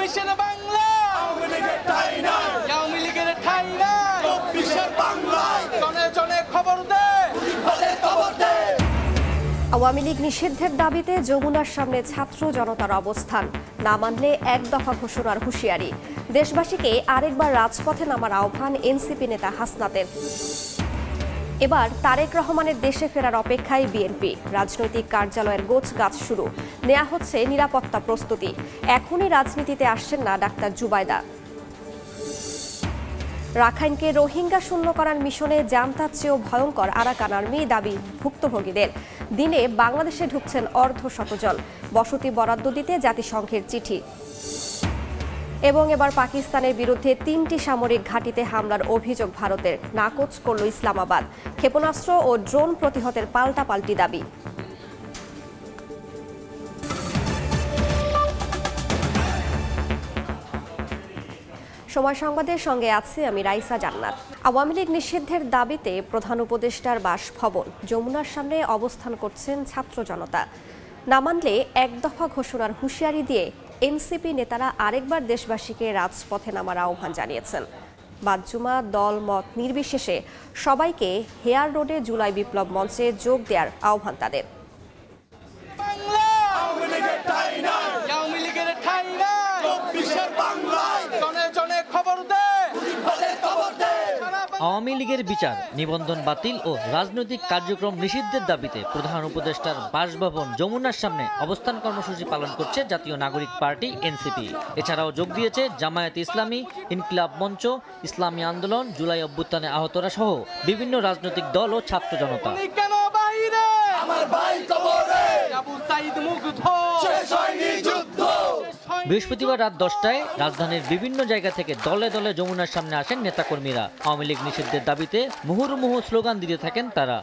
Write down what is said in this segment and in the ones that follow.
চব্বিশের বাংলা আওয়ামী লীগের ঠাঁই নাই, আওয়ামী লীগের ঠাঁই নাই, চব্বিশের বাংলায় জনে জনে খবর দে, খবর দে। আওয়ামী লীগ নিষিদ্ধের দাবিতে যমুনার সামনে ছাত্র জনতার অবস্থান, না মানলে এক দফা ঘোষণার হুঁশিয়ারি। দেশবাসীকে আরেকবার রাজপথে নামার আহ্বান এনসিপি নেতা হাসনাতের। এবার তারেক রহমানের দেশে ফেরার অপেক্ষায় বিএনপি। রাজনৈতিক কার্যালয়ের গোছগাছ শুরু, নেওয়া হচ্ছে নিরাপত্তা প্রস্তুতি। এখনই রাজনীতিতে আসছেন না ডাক্তার জুবাইদা। রাখাইনকে রোহিঙ্গা শূন্য করার মিশনে জান্তার চেয়েও ভয়ঙ্কর আরাকান আর্মি দাবি ভুক্তভোগীদের। দিনে বাংলাদেশে ঢুকছেন অর্ধশতজন, বসতি বরাদ্দ দিতে জাতিসংঘের চিঠি। এবং এবার পাকিস্তানের বিরুদ্ধে 3টি সামরিক ঘাঁটিতে হামলার অভিযোগ ভারতের, নাকচ করল ইসলামাবাদ। ক্ষেপণাস্ত্র ও ড্রোন প্রতিহতের পাল্টাপাল্টি দাবি। সময় সংবাদের সঙ্গে আছি আমি রাইসা জান্নাত। আওয়ামী লীগ নিষিদ্ধের দাবিতে প্রধান উপদেষ্টার বাসভবন যমুনার সামনে অবস্থান করছেন ছাত্র জনতা। না মানলে এক দফা ঘোষণার হুঁশিয়ারি দিয়ে এনসিপি নেতারা আরেকবার দেশবাসীকে রাজপথে নামার আহ্বান জানিয়েছেন। বাদ-জুমা দল মত নির্বিশেষে সবাইকে হেয়ার রোডে জুলাই বিপ্লব মঞ্চে যোগ দেওয়ার আহ্বান তাদের। আওয়ামী লীগের বিচার, নিবন্ধন বাতিল ও রাজনৈতিক কার্যক্রম নিষিদ্ধের দাবিতে প্রধান উপদেষ্টার বাসভবন যমুনার সামনে অবস্থান কর্মসূচি পালন করছে জাতীয় নাগরিক পার্টি এনসিপি। এছাড়াও যোগ দিয়েছে জামায়াতে ইসলামী, ইনকিলাব মঞ্চ, ইসলামী আন্দোলন, জুলাই অভ্যুত্থানে আহতরা সহ বিভিন্ন রাজনৈতিক দল ও ছাত্র জনতা। বৃহস্পতিবার রাত 10টায় রাজধানীর বিভিন্ন জায়গা থেকে দলে দলে যমুনার সামনে আসেন নেতাকর্মীরা। আওয়ামী লীগ নিষিদ্ধের দাবিতে মুহুর্মুহু স্লোগান দিতে থাকেন তারা।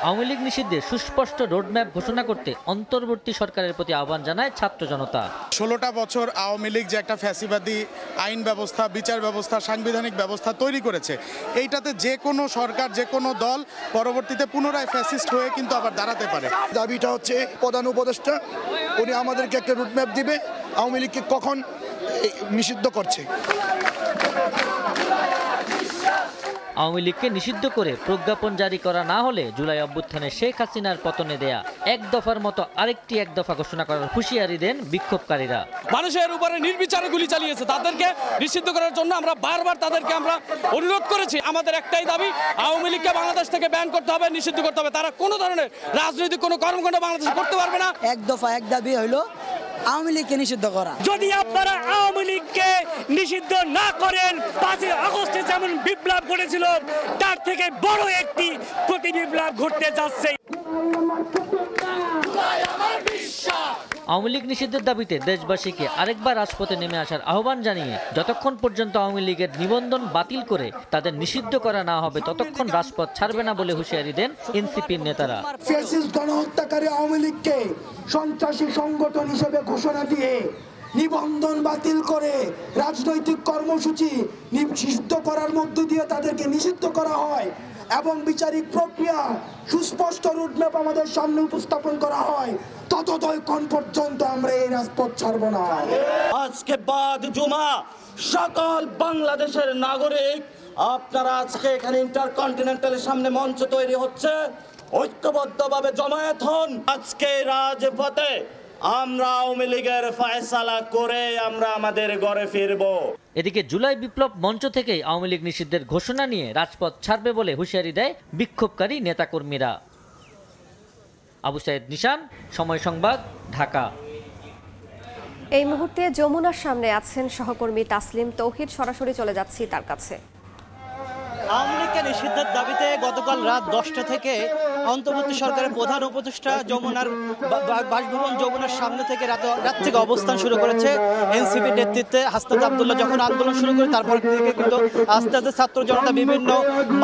আওয়ামী লীগ নিষিদ্ধে সুস্পষ্ট রোডম্যাপ ঘোষণা করতে অন্তর্বর্তী সরকারের প্রতি আহ্বান জানায় ছাত্র জনতা। 16টা বছর আওয়ামী লীগ যে একটা ফ্যাসিবাদী আইন ব্যবস্থা, বিচার ব্যবস্থা, সাংবিধানিক ব্যবস্থা তৈরি করেছে, এইটাতে যে কোনো সরকার, যে কোনো দল পরবর্তীতে পুনরায় ফ্যাসিস্ট হয়ে কিন্তু আবার দাঁড়াতে পারে। দাবিটা হচ্ছে প্রধান উপদেষ্টা উনি আমাদেরকে একটা রুটম্যাপ দিবে আওয়ামী লীগকে কখন নিষিদ্ধ করছে। আওয়ামী লীগকে নিষিদ্ধ করে প্রজ্ঞাপন জারি করা না হলে জুলাই অভ্যুত্থানে শেখ হাসিনার পতনে দেয়া এক দফার মতো আরেকটি এক দফা ঘোষণা করার হুঁশিয়ারি দেন বিক্ষোভকারীরা। মানুষের উপরে নির্বিচারে গুলি চালিয়েছে, তাদেরকে নিষিদ্ধ করার জন্য আমরা বারবার তাদেরকে অনুরোধ করেছি। আমাদের একটাই দাবি, আওয়ামী লীগকে বাংলাদেশ থেকে ব্যান করতে হবে, নিষিদ্ধ করতে হবে। তারা কোনো ধরনের রাজনৈতিক কোনো কর্মকাণ্ড বাংলাদেশে করতে পারবে না। এক দফা এক দাবি হলো আওয়ামী লীগকে নিষিদ্ধ করা। যদি আপনারা আওয়ামী লীগকে নিষিদ্ধ না করেন, 5ই আগস্টে যেমন বিপ্লব ঘটেছিল তার থেকে বড় একটি প্রতি বিপ্লব ঘটতে যাচ্ছে। আওয়ামী লীগ নিষিদ্ধের দাবিতে দেশবাসীকে আরেকবার রাজপথে নেমে আসার আহ্বান জানিয়ে যতক্ষণ পর্যন্ত আওয়ামী লীগের নিবন্ধন বাতিল করে তাদের নিষিদ্ধ করা না হবে ততক্ষণ রাজপথ ছাড়বে না বলে হুঁশিয়ারি দেন এনসিপির নেতারা। ফ্যাসিস্ট গণহত্যাকারী আওয়ামী লীগকে সন্ত্রাসী সংগঠন হিসেবে ঘোষণা দিয়ে নিবন্ধন বাতিল করে রাজনৈতিক কর্মসূচি নিষিদ্ধ করার মধ্য দিয়ে তাদেরকে নিষিদ্ধ করা হয় এবং বিচারিক প্রক্রিয়া সুস্পষ্ট রুটম্যাপ আমাদের সামনে উপস্থাপন করা হয়, ততক্ষণ পর্যন্ত আমরা এই রাজপথ ছাড়ব না। আজকে বাদ জুমা সকল বাংলাদেশের নাগরিক আপনারা আজকে এখানে ইন্টারকন্টিনেন্টালের সামনে মঞ্চ তৈরি হচ্ছে, ঐক্যবদ্ধভাবে জমায়েত হন। আজকে রাজপথে আমরা আওয়ামী লীগের ফয়সালা করে আমরা আমাদের ঘরে ফিরব। এদিকে জুলাই বিপ্লব মঞ্চ থেকেই আওয়ামী লীগ নিষিদ্ধের ঘোষণা নিয়ে রাজপথ ছাড়বে বলে হুঁশিয়ারি দেয় বিক্ষোভকারী নেতাকর্মীরা। আবু সাইদ নিশান, সময় সংবাদ, ঢাকা। এই মুহূর্তে যমুনার সামনে আছেন সহকর্মী তাসলিম তৌহিদ, সরাসরি চলে যাচ্ছি তার কাছে। আওয়ামী লীগকে নিষিদ্ধের দাবিতে গতকাল রাত 10টা থেকে অন্তর্বর্তী সরকারের প্রধান উপদেষ্টা যমুনার বাসভবন যমুনার সামনে থেকে রাত থেকে অবস্থান শুরু করেছে এনসিপির নেতৃত্বে হাসনাত আব্দুল্লাহ। যখন আন্দোলন শুরু করে তারপর থেকে কিন্তু আস্তে আস্তে ছাত্র জনতা বিভিন্ন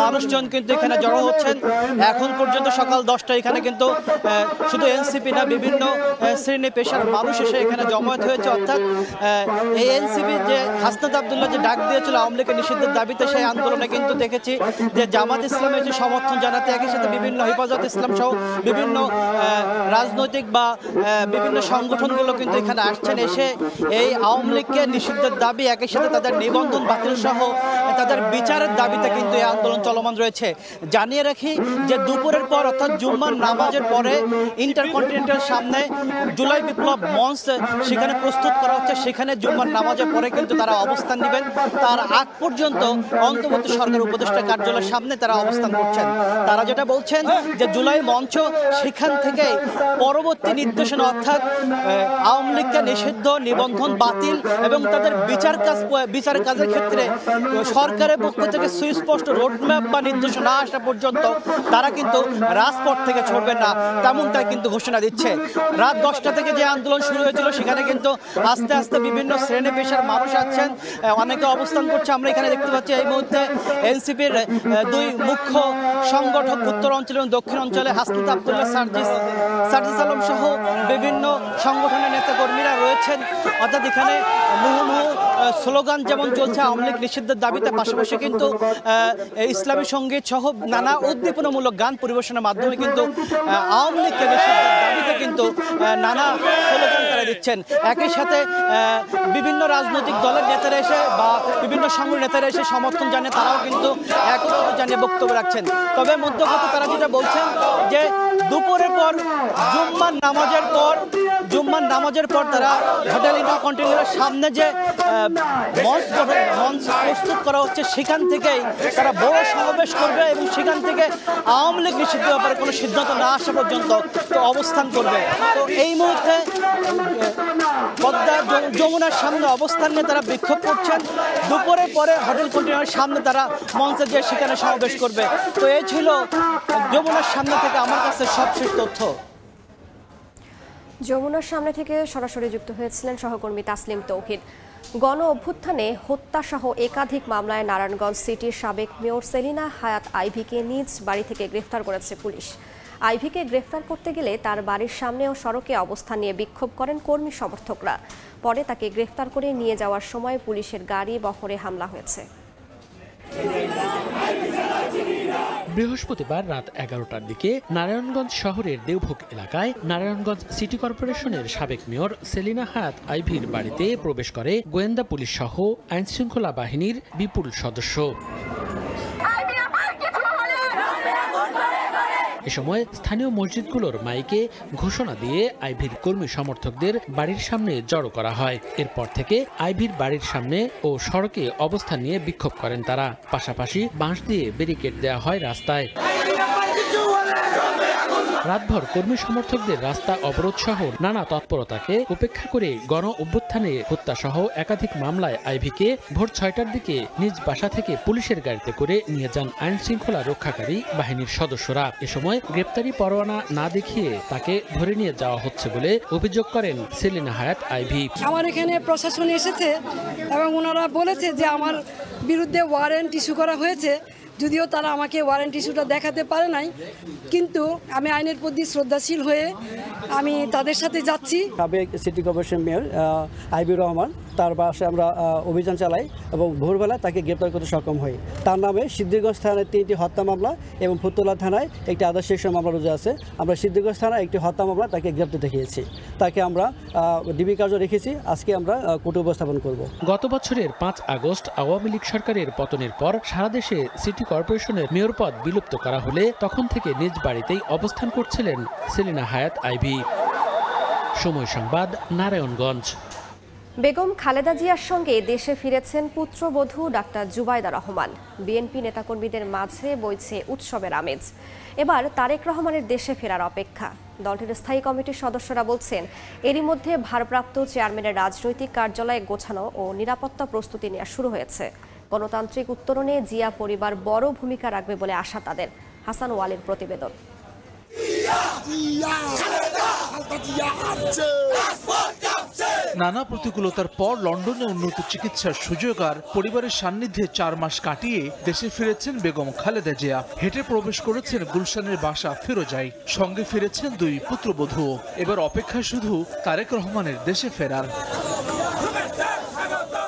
মানুষজন কিন্তু এখানে জড়ো হচ্ছেন। এখন পর্যন্ত সকাল 10টা এখানে কিন্তু শুধু এনসিপি না, বিভিন্ন শ্রেণী পেশার মানুষ এসে এখানে জমায়েত হয়েছে। অর্থাৎ এই এনসিপি যে হাসনাত আব্দুল্লাহ যে ডাক দিয়েছিল আওয়ামী লীগের নিষিদ্ধের দাবিতে, সেই আন্দোলনে কিন্তু দেখেছি যে জামাত ইসলামের যে সমর্থন জানাতে, একই সাথে বিভিন্ন হেফাজত ইসলাম সহ বিভিন্ন রাজনৈতিক বা বিভিন্ন সংগঠনগুলো কিন্তু এখানে আসছেন, এসে এই আওয়ামী লীগকে নিষিদ্ধের দাবি, একই সাথে তাদের নিবন্ধন বাতিল সহ তাদের বিচারের দাবিতে কিন্তু এই আন্দোলন চলমান রয়েছে। জানিয়ে রাখি যে দুপুরের পর অর্থাৎ জুম্মার নামাজের পরে ইন্টারকন্টিনেন্টাল সামনে জুলাই বিপ্লব মঞ্চ সেখানে প্রস্তুত করা হচ্ছে, সেখানে জুম্মার নামাজের পরে কিন্তু তারা অবস্থান নেবেন। তার আগ পর্যন্ত অন্তর্বর্তী সরকার উপদেষ্টা কার্যালয়ের সামনে তারা অবস্থান করছেন। তারা যেটা বলছেন যে জুলাই মঞ্চ সেখান থেকে পরবর্তী নির্দেশনা অর্থাৎ আওয়ামী লীগকে নিষিদ্ধ, নিবন্ধন বাতিল এবং তাদের বিচার কাজের ক্ষেত্রে সরকারের পক্ষ থেকে সুস্পষ্ট রোডম্যাপ বা নির্দেশনা না আসা পর্যন্ত তারা কিন্তু রাজপথ থেকে ছড়বেন না, তেমনটাই কিন্তু ঘোষণা দিচ্ছে। রাত 10টা থেকে যে আন্দোলন শুরু হয়েছিল সেখানে কিন্তু আস্তে আস্তে বিভিন্ন শ্রেণী পেশার মানুষ আছেন, অনেকে অবস্থান করছে। আমরা এখানে দেখতে পাচ্ছি এই মুহূর্তে এনসিপির দুই মুখ্য সংগঠক উত্তর অঞ্চল এবং দক্ষিণ অঞ্চলে হাসনাত আব্দুল্লাহ, সার্জিস আলম সহ বিভিন্ন সংগঠনের নেতাকর্মীরা রয়েছেন। অর্থাৎ এখানে মুহুর্মুহু স্লোগান যেমন চলছে আওয়ামী লীগ নিষিদ্ধের দাবিতে, পাশাপাশি কিন্তু ইসলামী সঙ্গীত সহ নানা উদ্দীপনামূলক গান পরিবেশনের মাধ্যমে কিন্তু আওয়ামী লীগকে নিষিদ্ধের দাবিতে কিন্তু নানা স্লোগান তারা দিচ্ছেন। একই সাথে বিভিন্ন রাজনৈতিক দলের নেতারা এসে বা বিভিন্ন সংগঠনের নেতারা এসে সমর্থন জানিয়ে তারাও কিন্তু একত্রিত জানিয়ে বক্তব্য রাখছেন। তবে মধ্যগত তারা যেটা বলছেন যে দুপুরের পর জুম্মার নামাজের পর তারা হোটেল ইন্টারকন্টিনেন্টালের সামনে যে মঞ্চ প্রস্তুত করা হচ্ছে সেখান থেকেই তারা বড় সমাবেশ করবে এবং সেখান থেকে আওয়ামী লীগ নিষিদ্ধ ব্যাপারে কোনো সিদ্ধান্ত না আসা পর্যন্ত অবস্থান করবে। তো এই মুহূর্তে পদ্মা যমুনার সামনে অবস্থান নিয়ে তারা বিক্ষোভ করছেন। দুপুরের পরে হোটেল কন্টিনেন্টালের সামনে তারা মঞ্চে গিয়ে সেখানে সমাবেশ করবে। তো এই ছিল যমুনার সামনে থেকে আমার কাছে সবশেষ তথ্য। যমুনার সামনে থেকে সরাসরি যুক্ত হয়েছিলেন সহকর্মী তাসলিম তৌহিদ। গণ অভ্যুত্থানে হত্যাসহ একাধিক মামলায় নারায়ণগঞ্জ সিটির সাবেক মেয়র সেলিনা হায়াত আইভীকে নিজ বাড়ি থেকে গ্রেফতার করেছে পুলিশ। আইভীকে গ্রেফতার করতে গেলে তার বাড়ির সামনে ও সড়কে অবস্থান নিয়ে বিক্ষোভ করেন কর্মী সমর্থকরা। পরে তাকে গ্রেফতার করে নিয়ে যাওয়ার সময় পুলিশের গাড়ি বহরে হামলা হয়েছে। বৃহস্পতিবার রাত 11টার দিকে নারায়ণগঞ্জ শহরের দেওভোগ এলাকায় নারায়ণগঞ্জ সিটি কর্পোরেশনের সাবেক মেয়র সেলিনা হায়াত আইভীর বাড়িতে প্রবেশ করে গোয়েন্দা পুলিশ সহ আইনশৃঙ্খলা বাহিনীর বিপুল সদস্য। এ সময় স্থানীয় মসজিদগুলোর মাইকে ঘোষণা দিয়ে আইভীর কর্মী সমর্থকদের বাড়ির সামনে জড়ো করা হয়। এরপর থেকে আইভীর বাড়ির সামনে ও সড়কে অবস্থান নিয়ে বিক্ষোভ করেন তারা। পাশাপাশি বাঁশ দিয়ে ব্যারিকেড দেওয়া হয় রাস্তায়। রাতভর কর্মী সমর্থকদের রাস্তা অবরোধ সহ নানা তৎপরতাকে উপেক্ষা করে গণ অভ্যুত্থানে হত্যাসহ একাধিক মামলায় আইভীকে ভোর 6টার দিকে নিজ বাসা থেকে পুলিশের গাড়িতে করে নিয়ে যান আইন শৃঙ্খলা রক্ষাকারী বাহিনীর সদস্যরা। এ সময় গ্রেপ্তারি পরোয়ানা না দেখিয়ে তাকে ধরে নিয়ে যাওয়া হচ্ছে বলে অভিযোগ করেন সেলিনা হায়াত আইভী। আমার এখানে প্রশাসন এসেছে এবং ওনারা বলেছে যে আমার বিরুদ্ধে ওয়ারেন্ট ইস্যু করা হয়েছে, যদিও তারা আমাকে ওয়ারেন্ট ইস্যুটা দেখাতে পারে নাই, কিন্তু আমি আইনের প্রতি শ্রদ্ধাশীল হয়ে আমি তাদের সাথে যাচ্ছি। সাবেক সিটি কর্পোরেশন মেয়র আইবি রহমান, তার বাসায় আমরা অভিযান চালাই এবং ভোরবেলা তাকে গ্রেপ্তার করতে সক্ষম হই। তার নামে সিদ্ধিরগঞ্জ থানায় 3টি হত্যা মামলা এবং ফুতুল্লা থানায় একটি আদার্স সেকশন মামলা রুজু আছে। আমরা সিদ্ধিরগঞ্জ থানায় একটি হত্যা মামলা তাকে গ্রেপ্তার দেখিয়েছি। তাকে আমরা ডিবি কার্য রেখেছি। আজকে আমরা কোর্টে উপস্থাপন করব। গত বছরের 5 আগস্ট আওয়ামী লীগ সরকারের পতনের পর সারা দেশে সিটি কর্পোরেশনের মেয়র পদ বিলুপ্ত করা হলে তখন থেকে নিজ বাড়িতেই অবস্থান করছিলেন সেলিনা হায়াত আইভী। সময় সংবাদ, নারায়ণগঞ্জ। বেগম খালেদা জিয়ার সঙ্গে দেশে ফিরেছেন পুত্রবধূ ডাক্তার জুবাইদা রহমান। বিএনপি নেতাকর্মীদের মাঝে বইছে উৎসবের আমেজ। এবার তারেক রহমানের দেশে ফেরার অপেক্ষা। দলটির স্থায়ী কমিটির সদস্যরা বলছেন, এরই মধ্যে ভারপ্রাপ্ত চেয়ারম্যানের রাজনৈতিক কার্যালয়ে গোছানো ও নিরাপত্তা প্রস্তুতি নেওয়া শুরু হয়েছে। গণতান্ত্রিক উত্তরণে জিয়া পরিবার বড় ভূমিকা রাখবে বলে আশা তাদের। হাসান ওয়ালির প্রতিবেদন। নানা প্রতিকূলতার পর লন্ডনে উন্নত চিকিৎসার সুযোগ আর পরিবারের সান্নিধ্যে 4 মাস কাটিয়ে দেশে ফিরেছেন বেগম খালেদা জিয়া। হেঁটে প্রবেশ করেছেন গুলশানের বাসা ফিরোজায়। সঙ্গে ফিরেছেন 2 পুত্রবধূ। এবার অপেক্ষা শুধু তারেক রহমানের দেশে ফেরার।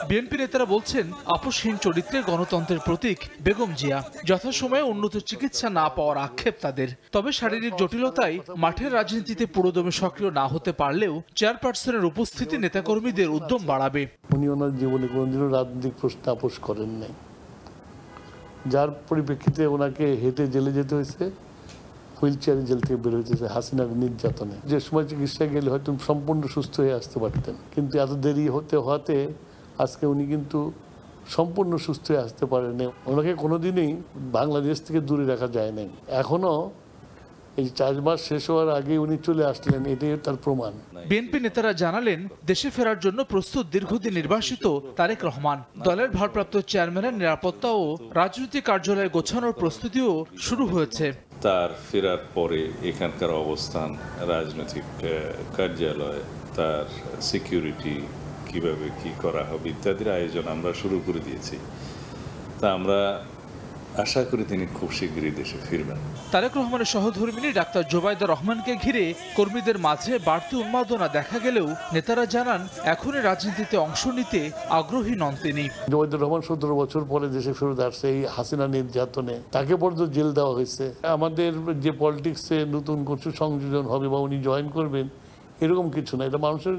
বিএনপি নেতারা বলছেন আপোষহীন চরিত্রের গণতন্ত্রের প্রতীক বেগম জিয়া। যথাসময়ে উন্নত চিকিৎসা না পাওয়ার আক্ষেপ তাদের। তবে শারীরিক জটিলতায় মাঠের রাজনীতিতে পুরোদমে সক্রিয় না হতে পারলেও চেয়ারপারসনের উপস্থিতি নেতাকর্মীদের উদ্যম বাড়াবে। উনি ওনার জীবনে কোনোদিনও রাজনৈতিক প্রশ্নে আপোষ করেন নাই, যার পরিপ্রেক্ষিতে ওনাকে হেঁটে জেলে যেতে হয়েছে, হুইল চেয়ারে জেল থেকে বের হয়েছে হাসিনার নির্যাতনে। যে সময় চিকিৎসা গেলে হয়তো সম্পূর্ণ সুস্থ হয়ে আসতে পারতেন, কিন্তু এত দেরি হতে আজকে উনি কিন্তু সম্পূর্ণ সুস্থ হয়ে আসতে পারেনি। ওনাকে কোনোদিনই বাংলাদেশ থেকে দূরে রাখা যায় নাই। এখনো এই 4 মাস শেষ হওয়ার আগে উনি চলে আসলেন, এটাই তার প্রমাণ। বিএনপি নেতারা জানালেন দেশে ফেরার জন্য প্রস্তুত দীর্ঘদিন নির্বাসিত তারেক রহমান। দলের ভারপ্রাপ্ত চেয়ারম্যানের নিরাপত্তা ও রাজনৈতিক কার্যালয় গোছানোর প্রস্তুতিও শুরু হয়েছে। তার ফেরার পরে এখানকার অবস্থান, রাজনৈতিক কার্যালয়, তার সিকিউরিটি কিভাবে কি করা হবে ইত্যাদির আয়োজন আমরা শুরু করে দিয়েছি। তা আমরা আশা করি তিনি খুব শীঘ্রই দেশে ফিরবেন। তারেক রহমানের সহধর্মিণী ডাক্তার জোবাইদা রহমানকে ঘিরে কর্মীদের মাঝে বাড়তি উন্মাদনা দেখা গেলেও নেতারা জানান এখনই রাজনীতিতে অংশ নিতে আগ্রহী নন তিনি। জোবাইদুর রহমান 17 বছর পরে দেশে ফেরত আসছে এই হাসিনা নির্যাতনে, তাকে পর্যন্ত জেল দেওয়া হয়েছে। আমাদের যে পলিটিক্সে নতুন কিছু সংযোজন হবে বা উনি জয়েন করবেন এরকম কিছু না, এটা মানুষের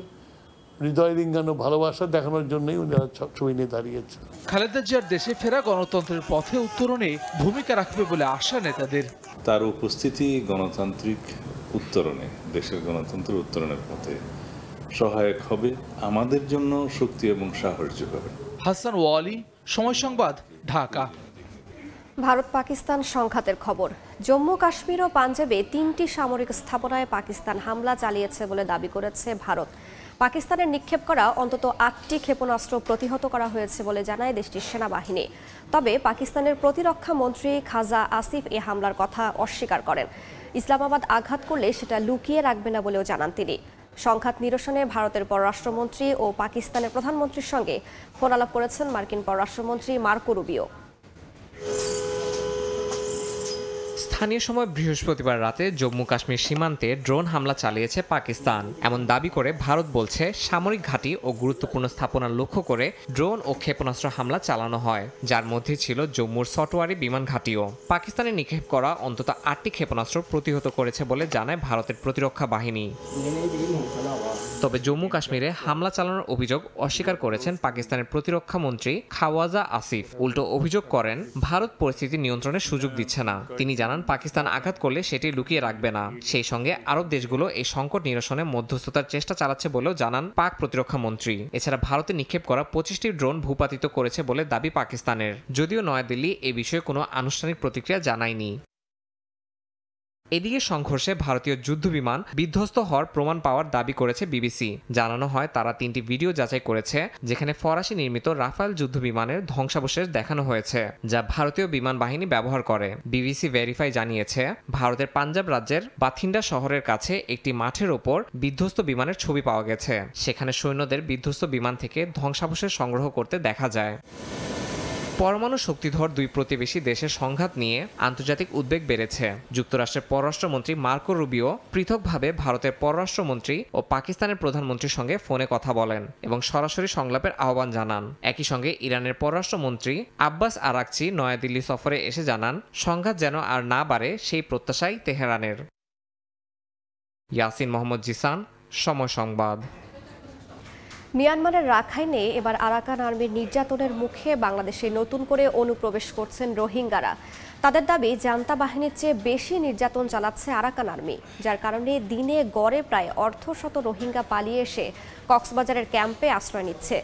হৃদয় রিঙ্গানো ভালোবাসা দেখানোর জন্যই উনি ছবি নিয়ে দাঁড়িয়েছে। খালেদা জিয়ার দেশে ফেরা গণতন্ত্রের পথে উত্তরণে ভূমিকা রাখবে বলে আশা নেতাদের। তার উপস্থিতি গণতান্ত্রিক উত্তরণে, দেশের গণতন্ত্রের উত্তরণের পথে সহায়ক হবে, আমাদের জন্য শক্তি এবং সাহস যোগাবে। হাসান ওয়ালি, সময় সংবাদ, ঢাকা। ভারত পাকিস্তান সংঘাতের খবর। জম্মু কাশ্মীর ও পাঞ্জাবে 3টি সামরিক স্থাপনায় পাকিস্তান হামলা চালিয়েছে বলে দাবি করেছে ভারত। পাকিস্তানের নিক্ষেপ করা অন্তত 8টি ক্ষেপণাস্ত্র প্রতিহত করা হয়েছে বলে জানায় দেশটির সেনাবাহিনী। তবে পাকিস্তানের প্রতিরক্ষা মন্ত্রী খাজা আসিফ এ হামলার কথা অস্বীকার করেন। ইসলামাবাদ আঘাত করলে সেটা লুকিয়ে রাখবে না বলেও জানান তিনি। সংঘাত নিরসনে ভারতের পররাষ্ট্রমন্ত্রী ও পাকিস্তানের প্রধানমন্ত্রীর সঙ্গে ফোন আলাপ করেছেন মার্কিন পররাষ্ট্রমন্ত্রী মার্কো রুবিও। স্থানীয় সময় বৃহস্পতিবার রাতে জম্মু কাশ্মীর সীমান্তে ড্রোন হামলা চালিয়েছে পাকিস্তান। এমন দাবি করে ভারত বলছে সামরিক ঘাঁটি ও গুরুত্বপূর্ণ স্থাপনা লক্ষ্য করে ড্রোন ও ক্ষেপণাস্ত্র হামলা চালানো হয়, যার মধ্যে ছিল জম্মুর সটোয়ারি বিমান ঘাঁটিও। পাকিস্তানের নিক্ষেপ করা অন্তত 8টি ক্ষেপণাস্ত্র প্রতিহত করেছে বলে জানায় ভারতের প্রতিরক্ষা বাহিনী। তবে জম্মু কাশ্মীরে হামলা চালানোর অভিযোগ অস্বীকার করেছেন পাকিস্তানের প্রতিরক্ষা মন্ত্রী খাওয়াজা আসিফ। উল্টো অভিযোগ করেন ভারত পরিস্থিতি নিয়ন্ত্রণের সুযোগ দিচ্ছে না। তিনি জানান পাকিস্তান আঘাত করলে সেটি লুকিয়ে রাখবে না। সেই সঙ্গে আরব দেশগুলো এই সংকট নিরসনে মধ্যস্থতার চেষ্টা চালাচ্ছে বলেও জানান পাক প্রতিরক্ষা মন্ত্রী। এছাড়া ভারতে নিক্ষেপ করা 25টি ড্রোন ভূপাতিত করেছে বলে দাবি পাকিস্তানের, যদিও নয়াদিল্লি এ বিষয়ে কোনো আনুষ্ঠানিক প্রতিক্রিয়া জানায়নি। এদিকে সংঘর্ষে ভারতীয় যুদ্ধবিমান বিধ্বস্ত হওয়ার প্রমাণ পাওয়ার দাবি করেছে বিবিসি। জানানো হয় তারা 3টি ভিডিও যাচাই করেছে, যেখানে ফরাসি নির্মিত রাফায়েল যুদ্ধবিমানের ধ্বংসাবশেষ দেখানো হয়েছে, যা ভারতীয় বিমান বাহিনী ব্যবহার করে। বিবিসি ভেরিফাই জানিয়েছে ভারতের পাঞ্জাব রাজ্যের বাথিন্ডা শহরের কাছে একটি মাঠের ওপর বিধ্বস্ত বিমানের ছবি পাওয়া গেছে। সেখানে সৈন্যদের বিধ্বস্ত বিমান থেকে ধ্বংসাবশেষ সংগ্রহ করতে দেখা যায়। পরমাণু শক্তিধর দুই প্রতিবেশী দেশের সংঘাত নিয়ে আন্তর্জাতিক উদ্বেগ বেড়েছে। যুক্তরাষ্ট্রের পররাষ্ট্রমন্ত্রী মার্কো রুবিও পৃথকভাবে ভারতের পররাষ্ট্রমন্ত্রী ও পাকিস্তানের প্রধানমন্ত্রীর সঙ্গে ফোনে কথা বলেন এবং সরাসরি সংলাপের আহ্বান জানান। একই সঙ্গে ইরানের পররাষ্ট্রমন্ত্রী আব্বাস আরাকচি নয়াদিল্লি সফরে এসে জানান সংঘাত যেন আর না বাড়ে সেই প্রত্যাশাই তেহরানের। ইয়াসিন মোহাম্মদ জিসান, সময় সংবাদ। মিয়ানমারের রাখাইনে এবার আরাকান আর্মির নির্যাতনের মুখে বাংলাদেশে নতুন করে অনুপ্রবেশ করছেন রোহিঙ্গারা। তাদের দাবি জান্তা বাহিনীর চেয়ে বেশি নির্যাতন চালাচ্ছে আরাকান আর্মি, যার কারণে দিনে গড়ে প্রায় অর্ধশত রোহিঙ্গা পালিয়ে এসে কক্সবাজারের ক্যাম্পে আশ্রয় নিচ্ছে।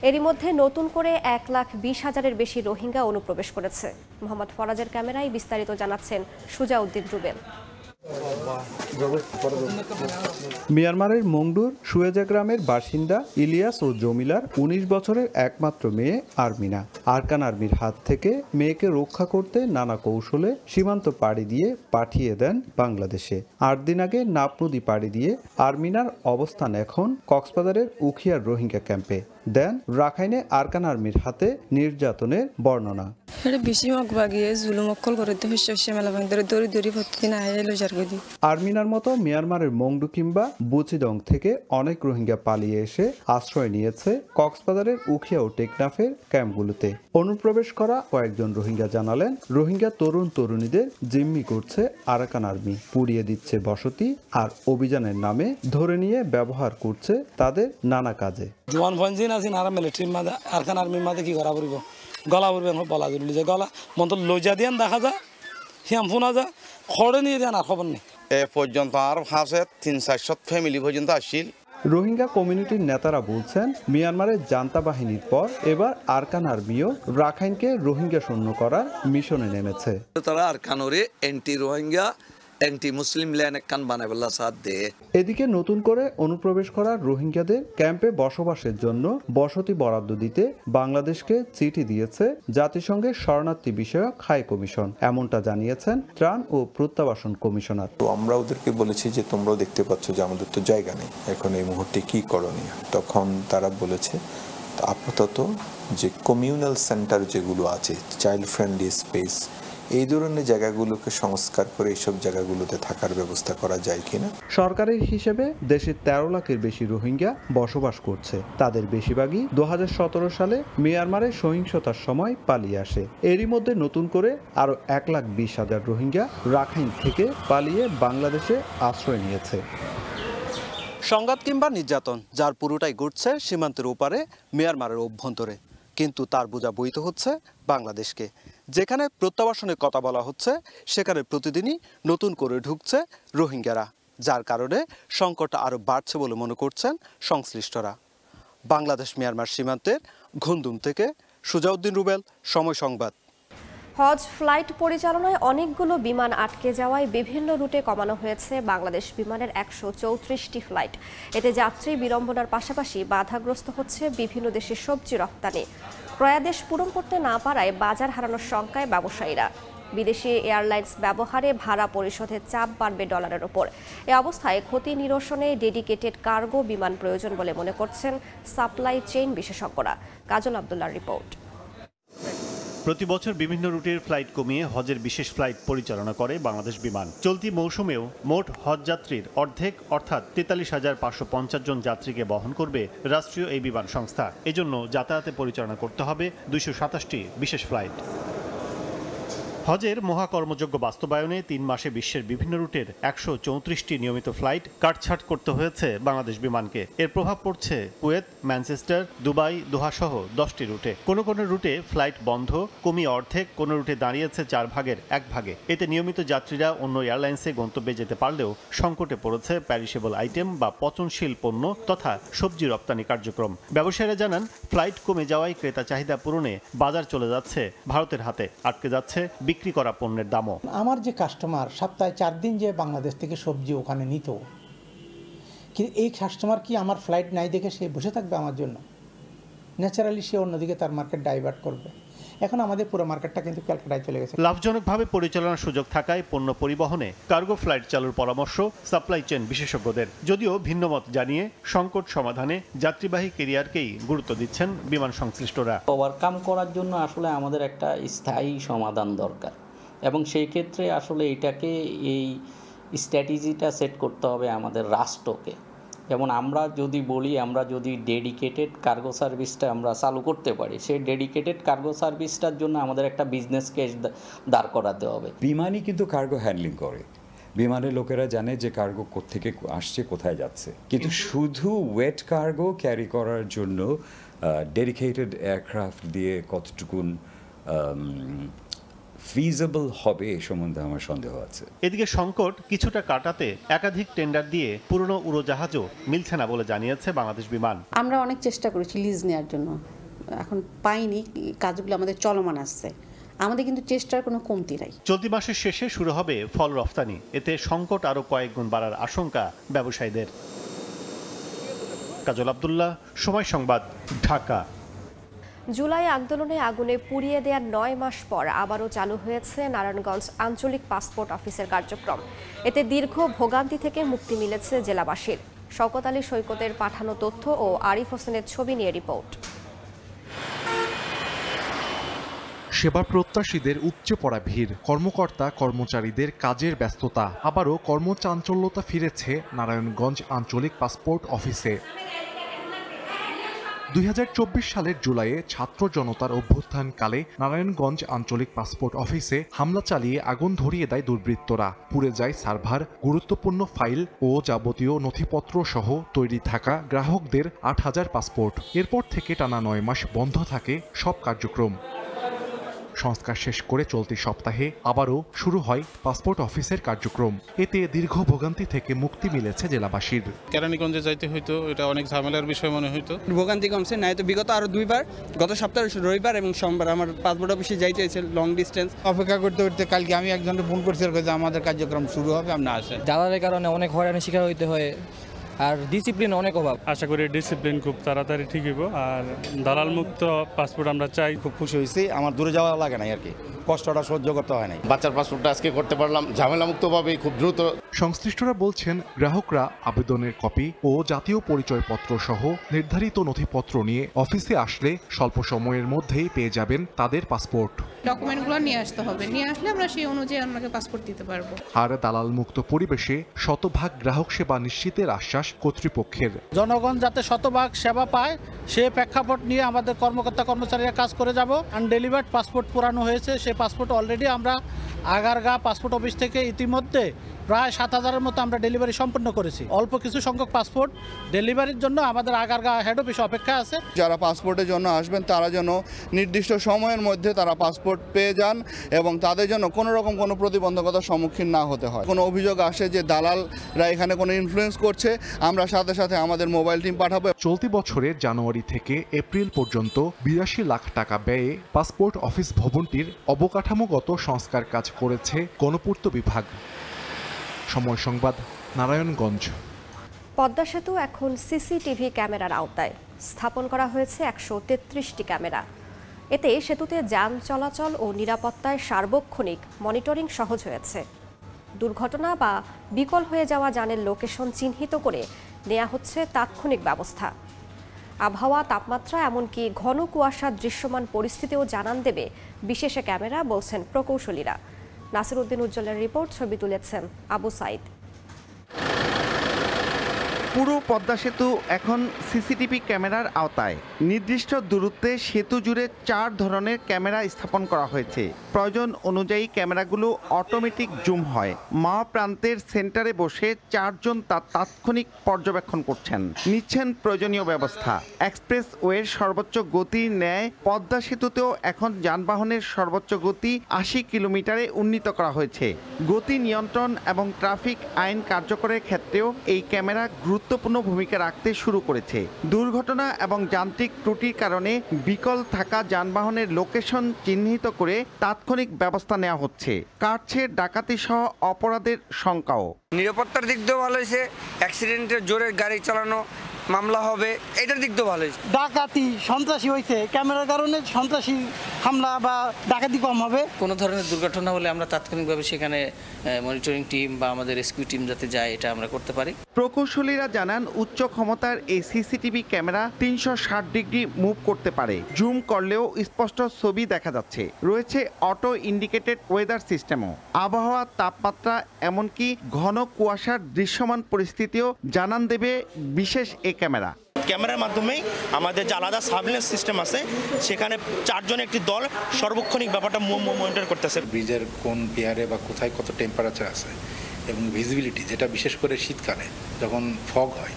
এরই মধ্যে নতুন করে 1,20,000-এর বেশি রোহিঙ্গা অনুপ্রবেশ করেছে। মোহাম্মদ ফরাজের ক্যামেরায় বিস্তারিত জানাচ্ছেন সুজাউদ্দিন রুবেল। মিয়ানমারের মংডুর সুয়েজা গ্রামের বাসিন্দা ইলিয়াস ও জমিলার 19 বছরের একমাত্র মেয়ে আরমিনা। আরাকান আর্মির হাত থেকে মেয়েকে রক্ষা করতে নানা কৌশলে সীমান্ত পাড়ি দিয়ে পাঠিয়ে দেন বাংলাদেশে। 8 দিন আগে নাপ নদী পাড়ি দিয়ে আরমিনার অবস্থান এখন কক্সবাজারের উখিয়ার রোহিঙ্গা ক্যাম্পে। দেন রাখাইনে আরাকান আর্মির হাতে নির্যাতনের বর্ণনা। এটা বেশি মগ বাগিয়ে জুলুম অকল করে তো শস্য মেলা ভাঙ ধরে দড়ি দড়ি ভর্তি না এলো যার গদি আরমিনার মতো মিয়ানমারের মংডু কিংবা বুচিডং থেকে অনেক রোহিঙ্গা পালিয়ে এসে আশ্রয় নিয়েছে কক্সবাজারের উখিয়া ও টেকনাফের ক্যাম্পগুলোতে। অনুপ্রবেশ করা কয়েকজন রোহিঙ্গা জানালেন, রোহিঙ্গা তরুণ তরুণীদের জিম্মি করছে আরাকান আর্মি, পুড়িয়ে দিচ্ছে বসতি আর অভিযানের নামে ধরে নিয়ে ব্যবহার করছে তাদের নানা কাজে। জোয়ান ফঞ্জিন আছেন আর মিলিটারির মাঝে আরাকান আর্মির মাঝে কি করা পড়ব গলা পড়বে বলা জরুরি যে গলা মন্ত লইজা দিয়ান দেখা যা হিয়াম ফোনা যা খড়ে নিয়ে দেন আর খবর নেই। এ পর্যন্ত আর হাসে ৩-৪০০ ফ্যামিলি পর্যন্ত আসছিল। রোহিঙ্গা কমিউনিটির নেতারা বলছেন, মিয়ানমারের জান্তা বাহিনীর পর এবার আরাকান আর্মিও রাখাইনকে রোহিঙ্গা শূন্য করার মিশনে নেমেছে। তারা আরাকানরে anti Rohingya anti Muslim land কান বানাবেলা সাথ দে। এদিকে নতুন করে অনুপ্রবেশ করা রোহিঙ্গাদের ক্যাম্পে বসবাসের জন্য বসতি বরাদ্দ দিতে বাংলাদেশকে চিঠি দিয়েছে জাতিসংঘের শরণার্থী বিষয়ক হাই কমিশন, এমনটা জানিয়েছেন ত্রাণ ও প্রত্যাবাসন কমিশনার। তো আমরা ওদেরকে বলেছি যে তোমরাও দেখতে পাচ্ছ যে আমাদের তো জায়গা নেই, এখন এই মুহূর্তে কি করণীয়। তখন তারা বলেছে আপাতত যে কমিউনাল সেন্টার যেগুলো আছে, চাইল্ড ফ্রেন্ডলি স্পেস, এই ধরনের জায়গাগুলোকে সংস্কার করে এইসব জায়গাগুলোতে থাকার ব্যবস্থা করা যায় কিনা। সরকারের হিসেবে দেশে 13 লাখের বেশি রোহিঙ্গা বসবাস করছে। তাদের বেশিরভাগই 2017 সালে মিয়ানমারের সহিংসতার সময় পালিয়ে আসে। এরই মধ্যে নতুন করে আরও 1,20,000 রোহিঙ্গা রাখাইন থেকে পালিয়ে বাংলাদেশে আশ্রয় নিয়েছে। সংঘাত কিংবা নির্যাতন যার পুরোটাই ঘটছে সীমান্তের ওপারে মিয়ানমারের অভ্যন্তরে, কিন্তু তার বোঝা বইতে হচ্ছে বাংলাদেশকে। যেখানে প্রত্যাবাসনের কথা বলা হচ্ছে সেখানে প্রতিদিনই নতুন করে ঢুকছে রোহিঙ্গারা, যার কারণে সংকটটা আরও বাড়ছে বলে মনে করছেন সংশ্লিষ্টরা। বাংলাদেশ মিয়ানমার সীমান্তের ঘুমদুম থেকে সুজাউদ্দিন রুবেল, সময় সংবাদ। হজ ফ্লাইট পরিচালনায় অনেকগুলো বিমান আটকে যাওয়ায় বিভিন্ন রুটে কমানো হয়েছে বাংলাদেশ বিমানের 134টি ফ্লাইট। এতে যাত্রী বিড়ম্বনার পাশাপাশি বাধাগ্রস্ত হচ্ছে বিভিন্ন দেশের সবজি রপ্তানি। ক্রয়াদেশ পূরণ করতে না পারায় বাজার হারানোর শঙ্কায় ব্যবসায়ীরা। বিদেশি এয়ারলাইন্স ব্যবহারে ভাড়া পরিশোধের চাপ বাড়বে ডলারের ওপর। এ অবস্থায় ক্ষতি নিরসনে ডেডিকেটেড কার্গো বিমান প্রয়োজন বলে মনে করছেন সাপ্লাই চেইন বিশেষজ্ঞরা। কাজল আব্দুল্লাহর রিপোর্ট। প্রতি বছর বিভিন্ন রুটের ফ্লাইট কমিয়ে হজের বিশেষ ফ্লাইট পরিচালনা করে বাংলাদেশ বিমান। চলতি মৌসুমেও মোট হজ যাত্রীর অর্ধেক অর্থাৎ 43,550 জন যাত্রীকে বহন করবে রাষ্ট্রীয় এই বিমান সংস্থা। এজন্য যাতায়াতে পরিচালনা করতে হবে 227টি বিশেষ ফ্লাইট। হজের মহাকর্মযজ্ঞ বাস্তবায়নে 3 মাসে বিশ্বের বিভিন্ন রুটের 134টি নিয়মিত ফ্লাইট কাটছাঁট করতে হয়েছে বাংলাদেশ বিমানকে। এর প্রভাব পড়ছে কুয়েত, ম্যানচেস্টার, দুবাই, দোহা সহ 10টি রুটে। কোনো কোনো রুটে ফ্লাইট বন্ধ, কমিয়ে অর্ধেক, কোনো রুটে দাঁড়িয়েছে 4 ভাগের 1 ভাগে। এতে নিয়মিত যাত্রীরা অন্য এয়ারলাইন্সে গন্তব্যে যেতে পারলেও সংকটে পড়েছে প্যারিশেবল আইটেম বা পচনশীল পণ্য তথা সবজি রপ্তানি কার্যক্রম। ব্যবসায়ীরা জানান, ফ্লাইট কমে যাওয়ায় ক্রেতা চাহিদা পূরণে বাজার চলে যাচ্ছে ভারতের হাতে, আটকে যাচ্ছে বিক্রি করা পণ্যের দামও। আমার যে কাস্টমার সপ্তাহে 4 দিন যে বাংলাদেশ থেকে সবজি ওখানে নিত, কিন্তু এই কাস্টমার কি আমার ফ্লাইট নাই দেখে সে বসে থাকবে আমার জন্য? ন্যাচারালি সে অন্যদিকে তার মার্কেট ডাইভার্ট করবে। এখন আমাদের পুরো মার্কেটটা কিন্তু ক্যালকাটায় চলে গেছে। লাভজনকভাবে পরিচালনার সুযোগ থাকায় পণ্য পরিবহনে কার্গো ফ্লাইট চালুর পরামর্শ সাপ্লাই চেইন বিশেষজ্ঞদের। যদিও ভিন্নমত জানিয়ে সংকট সমাধানে যাত্রীবাহী ক্যারিয়ারকেই গুরুত্ব দিচ্ছেন বিমান সংশ্লিষ্টরা। ওভারকাম করার জন্য আসলে আমাদের একটা স্থায়ী সমাধান দরকার, এবং সেই ক্ষেত্রে আসলে এটাকে এই স্ট্র্যাটেজিটা সেট করতে হবে আমাদের রাষ্ট্রকে। যেমন আমরা যদি বলি, আমরা যদি ডেডিকেটেড কার্গো সার্ভিসটা আমরা চালু করতে পারি, সেই ডেডিকেটেড কার্গো সার্ভিসটার জন্য আমাদের একটা বিজনেস কেস দাঁড় করাতে হবে। বিমানই কিন্তু কার্গো হ্যান্ডলিং করে, বিমানের লোকেরা জানে যে কার্গো কোত্থেকে আসছে, কোথায় যাচ্ছে। কিন্তু শুধু ওয়েট কার্গো ক্যারি করার জন্য ডেডিকেটেড এয়ারক্রাফট দিয়ে কতটুকুন ফিজিবল হবে এ সম্বন্ধে আমার সন্দেহ আছে। এদিকে সংকট কিছুটা কাটাতে একাধিক টেন্ডার দিয়ে পুরনো উড়োজাহাজও মিলছে না বলে জানিয়েছে বাংলাদেশ বিমান। আমরা অনেক চেষ্টা করেছি লিজ নেওয়ার জন্য, এখন পাইনি, কাজগুলো আমাদের চলমান আসছে। আমাদের কিন্তু চেষ্টার কোনো কমতি নাই। চলতি মাসের শেষে শুরু হবে ফল রফতানি, এতে সংকট আরও কয়েক গুণ বাড়ার আশঙ্কা ব্যবসায়ীদের। কাজল আব্দুল্লাহ, সময় সংবাদ, ঢাকা। জুলাই আন্দোলনে আগুনে পুড়িয়ে দেওয়ার 9 মাস পর আবারও চালু হয়েছে নারায়ণগঞ্জ আঞ্চলিক পাসপোর্ট অফিসের কার্যক্রম। এতে দীর্ঘ ভোগান্তি থেকে মুক্তি মিলেছে জেলাবাসীর। শওকত আলী সৈকতের পাঠানো তথ্য ও আরিফ হোসেনের ছবি নিয়ে রিপোর্ট। সেবা প্রত্যাশীদের উপচে পড়া ভিড়, কর্মকর্তা কর্মচারীদের কাজের ব্যস্ততা, আবারও কর্মচাঞ্চল্যতা ফিরেছে নারায়ণগঞ্জ আঞ্চলিক পাসপোর্ট অফিসে। 2024 সালের জুলাইয়ে ছাত্র জনতার অভ্যুত্থানকালে নারায়ণগঞ্জ আঞ্চলিক পাসপোর্ট অফিসে হামলা চালিয়ে আগুন ধরিয়ে দেয় দুর্বৃত্তরা। পুড়ে যায় সার্ভার, গুরুত্বপূর্ণ ফাইল ও যাবতীয় নথিপত্র সহ তৈরি থাকা গ্রাহকদের 8000 পাসপোর্ট। এরপর থেকে টানা 9 মাস বন্ধ থাকে সব কার্যক্রম। সংস্কার শেষ করে চলতি সপ্তাহে আবারও শুরু হয় পাসপোর্ট অফিসের কার্যক্রম। এতে দীর্ঘ ভোগান্তি থেকে মুক্তি মিলেছে জেলাবাসীর। কেরানীগঞ্জে যাইতে হইতো, এটা অনেক ঝামেলার বিষয় মনে হইতো। ভোগান্তি কমছে, নাই তো বিগত আরো 2 বার, গত সপ্তাহে রবিবার এবং সোমবার আমার পাসপোর্ট অফিসে যাইতে হয়েছে লং ডিস্টেন্স। অপেক্ষা করতে করতে কালকে আমি একজনকে ফোন করছি যে আমাদের কার্যক্রম শুরু হবে, আপনি আসেন। দালালের কারণে অনেক হয়রানির শিকার হইতে হয়, আর ডিসিপ্লিন অনেক অভাব। আশা করি ডিসিপ্লিন খুব তাড়াতাড়ি ঠিক হইব, আর দালাল মুক্ত পাসপোর্ট আমরা চাই। খুব খুশি হয়েছি, আমার দূরে যাওয়া লাগে না আর কি, কষ্টটা সহ্য করতে হয় নাই। বাচ্চার পাসপোর্টটা আজকে করতে পারলাম ঝামেলা মুক্তভাবে, খুব দ্রুত। সংশ্লিষ্টরা বলছেন, গ্রাহকরা আবেদনের কপি ও জাতীয় পরিচয়পত্র সহ নির্ধারিত নথিপত্র নিয়ে অফিসে আসলে স্বল্প সময়ের মধ্যেই পেয়ে যাবেন তাদের পাসপোর্ট। ডকুমেন্টগুলো নিয়ে আসতে হবে, নিয়ে আসলে আমরা সেই অনুযায়ী আপনাকে পাসপোর্ট দিতে পারবো। আর দালাল মুক্ত পরিবেশে শতভাগ গ্রাহক সেবা নিশ্চিতের আশ্বাস কর্তৃপক্ষের। জনগণ যাতে শতভাগ সেবা পায় সে প্রেক্ষাপট নিয়ে আমাদের কর্মকর্তা কর্মচারীরা কাজ করে যাব। আনডেলিভার্ড পাসপোর্ট পুরানো হয়েছে, সেই পাসপোর্ট অলরেডি আমরা আগারগাঁ পাসপোর্ট অফিস থেকে ইতিমধ্যে প্রায় 7000-এর মতো আমরা ডেলিভারি সম্পন্ন করেছি। অল্প কিছু সংখ্যক পাসপোর্ট ডেলিভারির জন্য আমাদের আগারগাঁ হেড অফিস অপেক্ষা আছে। যারা পাসপোর্টের জন্য আসবেন তারা যেন নির্দিষ্ট সময়ের মধ্যে তারা পাসপোর্ট পেয়ে যান এবং তাদের জন্য কোনো রকম কোনো প্রতিবন্ধকতার সম্মুখীন না হতে হয়। কোনো অভিযোগ আসে যে দালালরা এখানে কোনো ইনফ্লুয়েন্স করছে, আমরা সাথে সাথে আমাদের মোবাইল টিম পাঠাবো। চলতি বছরের জানুয়ারি থেকে এপ্রিল পর্যন্ত 82 লাখ টাকা ব্যয়ে পাসপোর্ট অফিস ভবনটির অবকাঠামোগত সংস্কার কাজ করেছে গণপূর্ত বিভাগ। সময় সংবাদ, নারায়ণগঞ্জ। পদ্মা সেতু এখন সিসিটিভি ক্যামেরার আওতায়। স্থাপন করা হয়েছে 133টি ক্যামেরা। এতে সেতুতে যান চলাচল ও নিরাপত্তায় সার্বক্ষণিক মনিটরিং সহজ হয়েছে। দুর্ঘটনা বা বিকল হয়ে যাওয়া যানের লোকেশন চিহ্নিত করে নেওয়া হচ্ছে তাৎক্ষণিক ব্যবস্থা। আবহাওয়া, তাপমাত্রা, এমনকি ঘন কুয়াশা দৃশ্যমান পরিস্থিতিও জানান দেবে বিশেষ ক্যামেরা, বলছেন প্রকৌশলীরা। নাসির উদ্দিন উজ্জ্বলের রিপোর্ট, ছবি তুলেছেন আবু সাইদ। পুরো পদ্মা সেতু এখন সিসিটিভি ক্যামেরার আওতায়। নির্দিষ্ট দূরত্বে সেতু জুড়ে 4 ধরনের ক্যামেরা স্থাপন করা হয়েছে। প্রয়োজন অনুযায়ী ক্যামেরাগুলো অটোমেটিক জুম হয়। মা প্রান্তের সেন্টারে বসে 4 জন তা তাৎক্ষণিক পর্যবেক্ষণ করছেন, নিচ্ছেন প্রয়োজনীয় ব্যবস্থা। এক্সপ্রেস ওয়ের সর্বোচ্চ গতির ন্যায় পদ্মা সেতুতেও এখন যানবাহনের সর্বোচ্চ গতি 80 কিলোমিটারে উন্নীত করা হয়েছে। গতি নিয়ন্ত্রণ এবং ট্রাফিক আইন কার্যকরের ক্ষেত্রেও এই ক্যামেরা গুরুত্বপূর্ণ ভূমিকা রাখতে শুরু করেছে। দুর্ঘটনা এবং যান্ত্রিক ত্রুটির কারণে বিকল থাকা যানবাহনের লোকেশন চিহ্নিত করে তাৎক্ষণিক ব্যবস্থা নেওয়া হচ্ছে। কাটছে ডাকাতি সহ অপরাধের সংখ্যাও। নিরাপত্তার দিক দিয়েও ভালো হয়েছে, অ্যাক্সিডেন্টের জোরে গাড়ি চালানো মামলা হবে, এটার দিক দিয়েও ভালো হয়েছে। ডাকাতি সন্ত্রাসী হয়েছে, ক্যামেরার কারণে সন্ত্রাসী হামলা বা ডাকাতি কম হবে। কোনো ধরনের দুর্ঘটনা হলে আমরা তাৎক্ষণিকভাবে সেখানে মনিটরিং টিম বা আমাদের রেস্কিউ টিম যাতে যায়, এটা আমরা করতে পারি। প্রকৌশলীরা জানান, উচ্চ ক্ষমতার এই সিসিটিভি ক্যামেরা 360 ডিগ্রি মুভ করতে পারে। জুম করলেও স্পষ্ট ছবি দেখা যাচ্ছে। রয়েছে অটো ইন্ডিকেটেড ওয়েদার সিস্টেমও। আবহাওয়া, তাপমাত্রা, এমনকি ঘন কুয়াশার দৃশ্যমান পরিস্থিতিও জানান দেবে বিশেষ এই ক্যামেরা। ক্যামেরার মাধ্যমেই আমাদের যে আলাদা সার্ভেলেন্স সিস্টেম আছে, সেখানে 4 জন একটি দল সর্বক্ষণিক ব্যাপারটা মনিটর করতেছে। ব্রিজের কোন পিয়ারে বা কোথায় কত টেম্পারেচার আছে এবং ভিজিবিলিটি, যেটা বিশেষ করে শীতকালে যখন ফগ হয়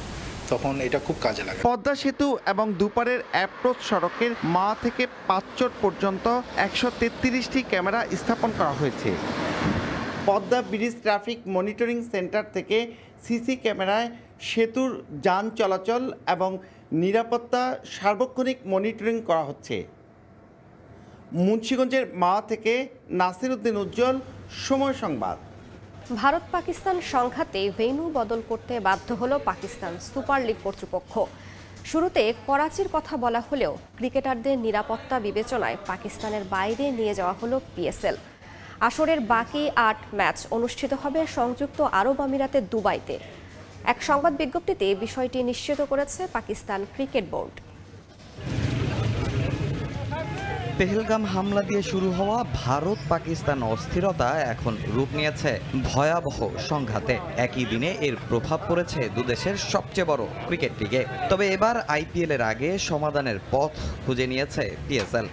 তখন এটা খুব কাজে লাগে। পদ্মা সেতু এবং দুপারের অ্যাপ্রোচ সড়কের মা থেকে পাঁচচট পর্যন্ত 133টি ক্যামেরা স্থাপন করা হয়েছে। Padma bridge traffic monitoring centre থেকে সিসি ক্যামেরায় সেতুর যান চলাচল এবং নিরাপত্তা সার্বক্ষণিক মনিটরিং করা হচ্ছে। মুন্সিগঞ্জের মা থেকে নাসির উদ্দিন উজ্জ্বল, সময় সংবাদ। ভারত পাকিস্তান সংঘাতে ভেন্যু বদল করতে বাধ্য হলো পাকিস্তান সুপার লিগ কর্তৃপক্ষ। শুরুতে করাচির কথা বলা হলেও ক্রিকেটারদের নিরাপত্তা বিবেচনায় পাকিস্তানের বাইরে নিয়ে যাওয়া হলো পিএসএল। আসরের বাকি 8 ম্যাচ অনুষ্ঠিত হবে সংযুক্ত আরব আমিরাতের দুবাইতে। এক সংবাদ বিজ্ঞপ্তিতে বিষয়টি নিশ্চিত করেছে পাকিস্তান ক্রিকেট বোর্ড। পেহেলগাম হামলা দিয়ে শুরু হওয়া ভারত পাকিস্তান অস্থিরতা এখন রূপ নিয়েছে ভয়াবহ সংঘাতে। একই দিনে এর প্রভাব পড়েছে দুদেশের সবচেয়ে বড় ক্রিকেট লিগে। তবে এবার আইপিএল এর আগে সমাধানের পথ খুঁজে নিয়েছে পিএসএল।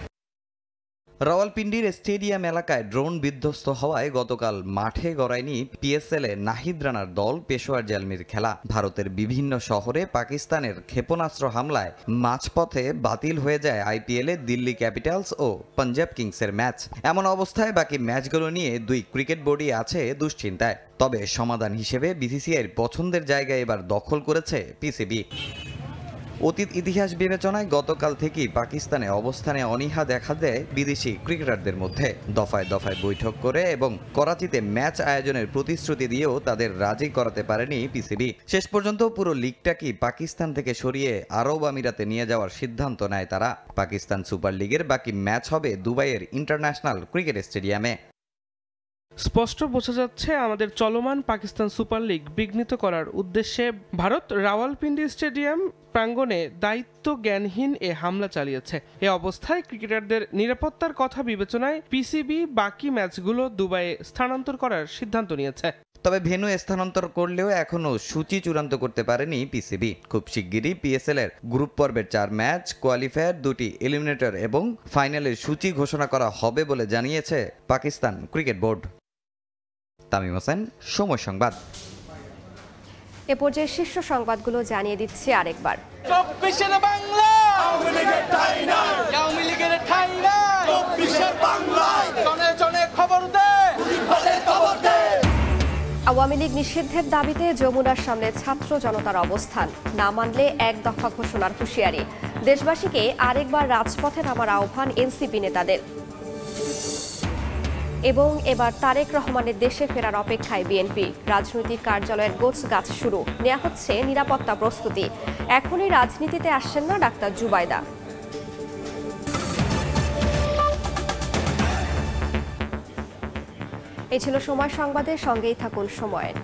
রাওয়ালপিন্ডির স্টেডিয়াম এলাকায় ড্রোন বিধ্বস্ত হওয়ায় গতকাল মাঠে গড়ায়নি পিএসএল এ নাহিদ রানার দল পেশোয়ার জালমির খেলা। ভারতের বিভিন্ন শহরে পাকিস্তানের ক্ষেপণাস্ত্র হামলায় মাঝপথে বাতিল হয়ে যায় আইপিএল এ দিল্লি ক্যাপিটালস ও পাঞ্জাব কিংসের ম্যাচ। এমন অবস্থায় বাকি ম্যাচগুলো নিয়ে দুই ক্রিকেট বোর্ডই আছে দুশ্চিন্তায়। তবে সমাধান হিসেবে বিসিসিআইয়ের পছন্দের জায়গা এবার দখল করেছে পিসিবি। অতীত ইতিহাস বিবেচনায় গতকাল থেকেই পাকিস্তানে অবস্থানে অনীহা দেখা দেয় বিদেশি ক্রিকেটারদের মধ্যে। দফায় দফায় বৈঠক করে এবং করাচিতে ম্যাচ আয়োজনের প্রতিশ্রুতি দিয়েও তাদের রাজি করাতে পারেনি পিসিবি। শেষ পর্যন্ত পুরো লিগটাকে পাকিস্তান থেকে সরিয়ে আরব আমিরাতে নিয়ে যাওয়ার সিদ্ধান্ত নেয় তারা। পাকিস্তান সুপার লিগের বাকি ম্যাচ হবে দুবাইয়ের ইন্টারন্যাশনাল ক্রিকেট স্টেডিয়ামে। স্পষ্ট বোঝা যাচ্ছে আমাদের চলমান পাকিস্তান সুপার লিগ বিঘ্নিত করার উদ্দেশ্যে ভারত রাওয়ালপিন্ডি স্টেডিয়াম প্রাঙ্গণে দায়িত্ব জ্ঞানহীন এ হামলা চালিয়েছে। এ অবস্থায় ক্রিকেটারদের নিরাপত্তার কথা বিবেচনায় পিসিবি বাকি ম্যাচগুলো দুবাইয়ে স্থানান্তর করার সিদ্ধান্ত নিয়েছে। তবে ভেন্যু স্থানান্তর করলেও এখনো সূচি চূড়ান্ত করতে পারেনি পিসিবি। খুব শিগগিরই পিএসএল এর গ্রুপ পর্বের 4 ম্যাচ, কোয়ালিফায়ার, 2টি এলিমিনেটর এবং ফাইনালের সূচি ঘোষণা করা হবে বলে জানিয়েছে পাকিস্তান ক্রিকেট বোর্ড। তামিম হোসেন, সময় সংবাদ। এ পর্যায়ে শীর্ষ সংবাদগুলো জানিয়ে দিচ্ছি আরেকবার। আওয়ামী লীগ নিষিদ্ধের দাবিতে যমুনার সামনে ছাত্র জনতার অবস্থান। না মানলে এক দফা ঘোষণার হুঁশিয়ারি। দেশবাসীকে আরেকবার রাজপথে নামার আহ্বান এনসিপি নেতাদের। এবং এবার তারেক রহমানের দেশে ফেরার অপেক্ষায় বিএনপি। রাজনৈতিক কার্যালয়ের গোছগাছ শুরু, নেওয়া হচ্ছে নিরাপত্তা প্রস্তুতি। এখনই রাজনীতিতে আসছেন না ডাক্তার জুবাইদা। এই ছিল সময় সংবাদের, সঙ্গেই থাকুন সময়ের।